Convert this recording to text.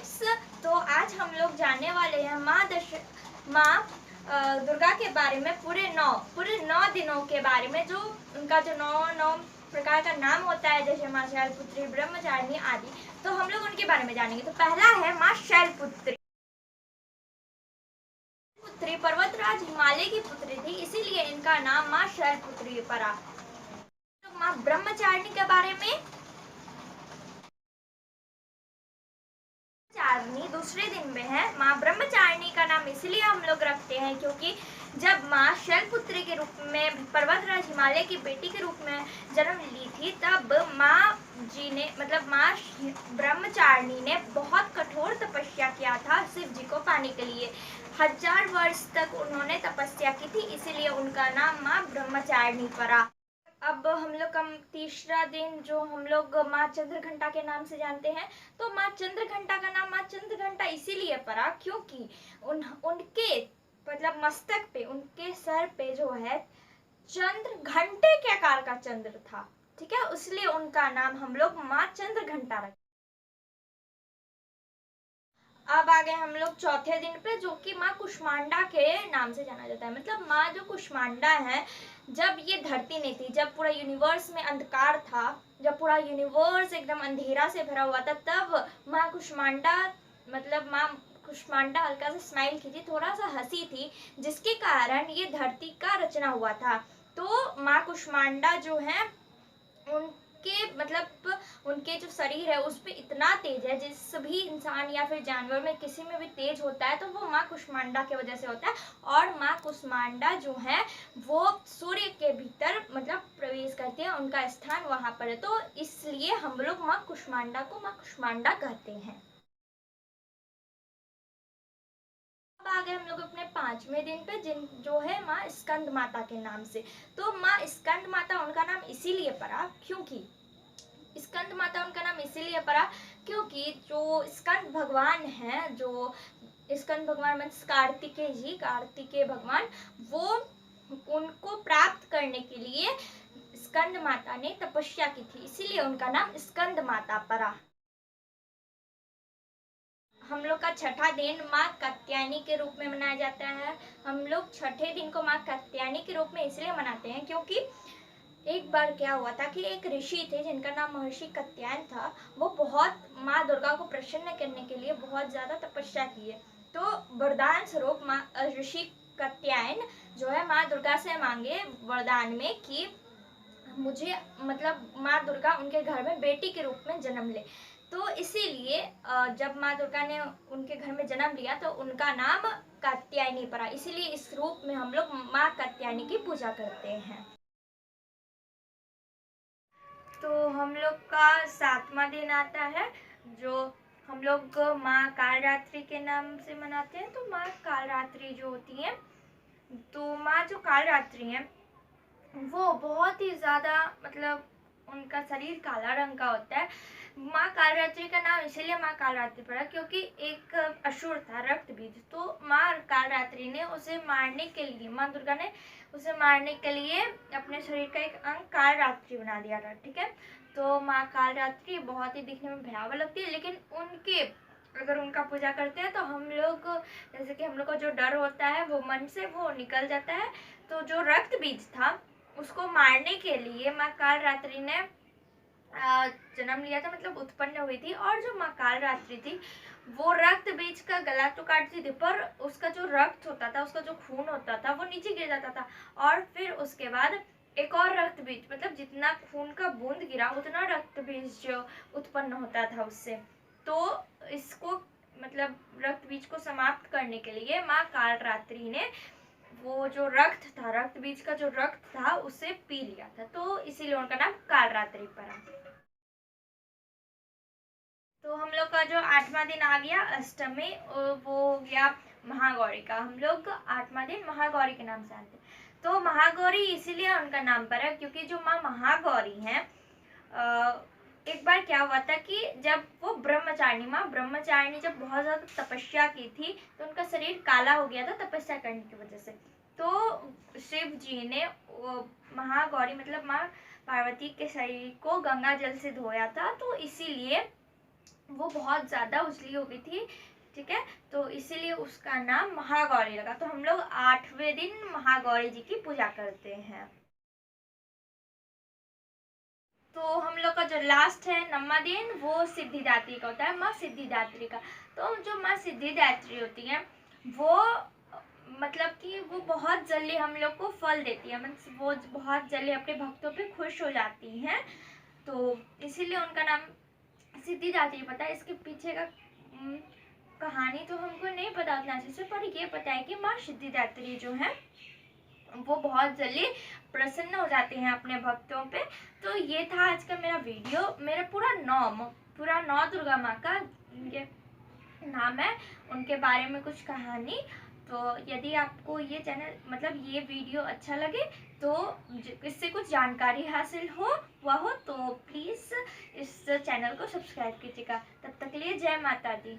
Friends, तो आज हम लोग जानने वाले हैं माँ दुर्गा के बारे में पूरे नौ दिनों के बारे में, जो उनका जो नौ प्रकार का नाम होता है, जैसे माँ शैलपुत्री, ब्रह्मचारिणी आदि। तो हम लोग उनके बारे में जानेंगे। तो पहला है माँ शैलपुत्री। पुत्री पर्वतराज हिमालय की पुत्री थी, इसीलिए इनका नाम माँ शैलपुत्री पड़ा। तो माँ ब्रह्मचारिणी के बारे में, ब्रह्मचारिणी दूसरे दिन में है। माँ ब्रह्मचारिणी का नाम इसलिए हम लोग रखते हैं क्योंकि जब माँ शैलपुत्री के रूप में पर्वतराज हिमालय की बेटी के रूप में जन्म ली थी, तब माँ जी ने मतलब माँ ब्रह्मचारिणी ने बहुत कठोर तपस्या किया था शिव जी को पाने के लिए। 1000 वर्ष तक उन्होंने तपस्या की थी, इसीलिए उनका नाम माँ ब्रह्मचारिणी पड़ा। अब हम लोग का तीसरा दिन जो हम लोग माँ चंद्रघंटा के नाम से जानते हैं, तो माँ चंद्रघंटा का नाम माँ चंद्रघंटा इसीलिए पड़ा क्योंकि उनके मतलब मस्तक पे, उनके सर पे जो है चंद्र घंटे के आकार का चंद्र था, ठीक है, इसलिए उनका नाम हम लोग माँ चंद्रघंटा रखते। अब आ गए हम लोग चौथे दिन पे, जो कि माँ कुष्मांडा के नाम से जाना जाता है। मतलब माँ जो कुष्मांडा है, जब ये धरती नहीं थी, जब पूरा यूनिवर्स में अंधकार था, जब पूरा यूनिवर्स एकदम अंधेरा से भरा हुआ था, तब माँ कुष्मांडा मतलब माँ कुष्मांडा हल्का सा स्माइल की थी, थोड़ा सा हंसी थी, जिसके कारण ये धरती का रचना हुआ था। तो माँ कुष्मांडा जो है, उनके मतलब उनके जो शरीर है उस पर इतना तेज है, जिस भी इंसान या फिर जानवर में किसी में भी तेज होता है तो वो माँ कुष्मांडा की वजह से होता है। और माँ कुष्मांडा जो है वो सूर्य के भीतर मतलब प्रवेश करती है, उनका स्थान वहां पर है, तो इसलिए हम लोग माँ कुष्मांडा को माँ कुष्मांडा कहते हैं। अब आ गए हम लोग अपने 5वें दिन पे, जिन जो है माँ स्कंद माता के नाम से। तो माँ स्कंद माता उनका नाम इसीलिए पड़ा क्योंकि स्कंद माता उनका नाम इसीलिए पड़ा क्योंकि जो स्कंद भगवान हैं, जो स्कंद भगवान मीन्स कार्तिकेय भगवान, वो उनको प्राप्त करने के लिए स्कंद माता ने तपस्या की थी, इसीलिए उनका नाम स्कंद माता पड़ा। हम लोग का छठा दिन माँ कात्यायनी के रूप में मनाया जाता है। हम लोग छठे दिन को माँ कात्यायनी के रूप में इसलिए मनाते हैं क्योंकि एक बार क्या हुआ था कि एक ऋषि थे जिनका नाम महर्षि कात्यायन था। वो बहुत माँ दुर्गा को प्रसन्न करने के लिए बहुत ज्यादा तपस्या किए। तो वरदान स्वरूप माँ ऋषि कात्यायन जो है माँ दुर्गा से मांगे वरदान में कि मुझे मतलब माँ दुर्गा उनके घर में बेटी के रूप में जन्म ले। तो इसीलिए जब माँ दुर्गा ने उनके घर में जन्म लिया तो उनका नाम कात्यायनी पड़ा, इसीलिए इस रूप में हम लोग माँ कात्यायनी की पूजा करते हैं। तो हम लोग का 7वां दिन आता है, जो हम लोग माँ कालरात्रि के नाम से मनाते हैं। तो माँ कालरात्रि जो होती है, तो माँ जो कालरात्रि है वो बहुत ही ज़्यादा मतलब उनका शरीर काला रंग का होता है। माँ कालरात्रि का नाम इसीलिए माँ कालरात्रि पड़ा क्योंकि एक असुर था रक्तबीज, तो माँ कालरात्रि ने उसे मारने के लिए, माँ दुर्गा ने उसे मारने के लिए अपने शरीर का एक अंग कालरात्रि बना दिया था, ठीक है। तो माँ कालरात्रि बहुत ही दिखने में भयावह लगती है, लेकिन उनके अगर उनका पूजा करते हैं तो हम लोग जैसे कि हम लोग का जो डर होता है वो मन से वो निकल जाता है। तो जो रक्त बीज था उसको मारने के लिए माँ कालरात्रि ने जन्म लिया था, मतलब उत्पन्न हुई थी। और जो माँ कालरात्रि थी वो रक्त बीज का गला तो काटती थी, पर उसका जो रक्त होता था, उसका जो खून होता था वो नीचे गिर जाता था, और फिर उसके बाद एक और रक्त बीज, मतलब जितना खून का बूंद गिरा उतना रक्त बीज जो उत्पन्न होता था उससे। तो इसको मतलब रक्त बीज को समाप्त करने के लिए माँ कालरात्रि ने वो जो रक्त था, रक्त बीज का जो रक्त था उसे पी लिया था, तो इसीलिए उनका नाम कालरात्रि पड़ा। तो हम लोग का जो 8वां दिन आ गया अष्टमी, वो हो गया महागौरी का। हम लोग 8वां दिन महागौरी के नाम से आते हैं। तो महागौरी इसीलिए उनका नाम पड़ा क्योंकि जो माँ महागौरी हैं, एक बार क्या हुआ था कि जब वो माँ ब्रह्मचारिणी जब बहुत ज्यादा तपस्या की थी तो उनका शरीर काला हो गया था तपस्या करने की वजह से। तो शिव जी ने महागौरी मतलब माँ पार्वती के शरीर को गंगा जल से धोया था, तो इसीलिए वो बहुत ज़्यादा उजली हो गई थी, ठीक है, तो इसीलिए उसका नाम महागौरी लगा। तो हम लोग 8वें दिन महागौरी जी की पूजा करते हैं। तो हम लोग का जो लास्ट है 9वां दिन वो सिद्धिदात्री का होता है, माँ सिद्धिदात्री का। तो जो माँ सिद्धिदात्री होती हैं वो मतलब कि वो बहुत जल्दी हम लोग को फल देती है, मतलब वो बहुत जल्दी अपने भक्तों पे खुश हो जाती हैं, तो इसीलिए उनका नाम सिद्धिदात्री पता है। इसके पीछे का कहानी तो हमको नहीं पता उतना अच्छे से, पर ये पता है कि माँ सिद्धिदात्री जो है वो बहुत जल्दी प्रसन्न हो जाते हैं अपने भक्तों पे। तो ये था आज का मेरा वीडियो, मेरा पूरा नौ दुर्गा माँ का ये नाम है, उनके बारे में कुछ कहानी। तो यदि आपको ये चैनल मतलब ये वीडियो अच्छा लगे तो इससे कुछ जानकारी हासिल हुआ हो तो प्लीज़ इस चैनल को सब्सक्राइब कीजिएगा। तब तक के लिए जय माता दी।